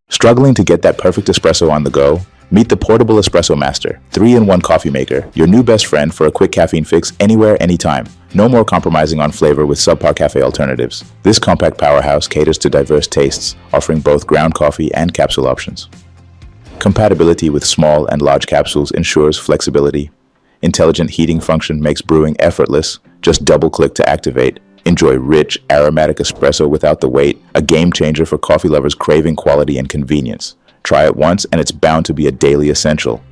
Struggling to get that perfect espresso on the go? Meet the Portable Espresso Master, 3-in-1 coffee maker, your new best friend for a quick caffeine fix anywhere, anytime. No more compromising on flavor with subpar cafe alternatives. This compact powerhouse caters to diverse tastes, offering both ground coffee and capsule options. Compatibility with small and large capsules ensures flexibility. Intelligent heating function makes brewing effortless. Just double-click to activate. Enjoy rich, aromatic espresso without the wait, a game changer for coffee lovers craving quality and convenience. Try it once and it's bound to be a daily essential.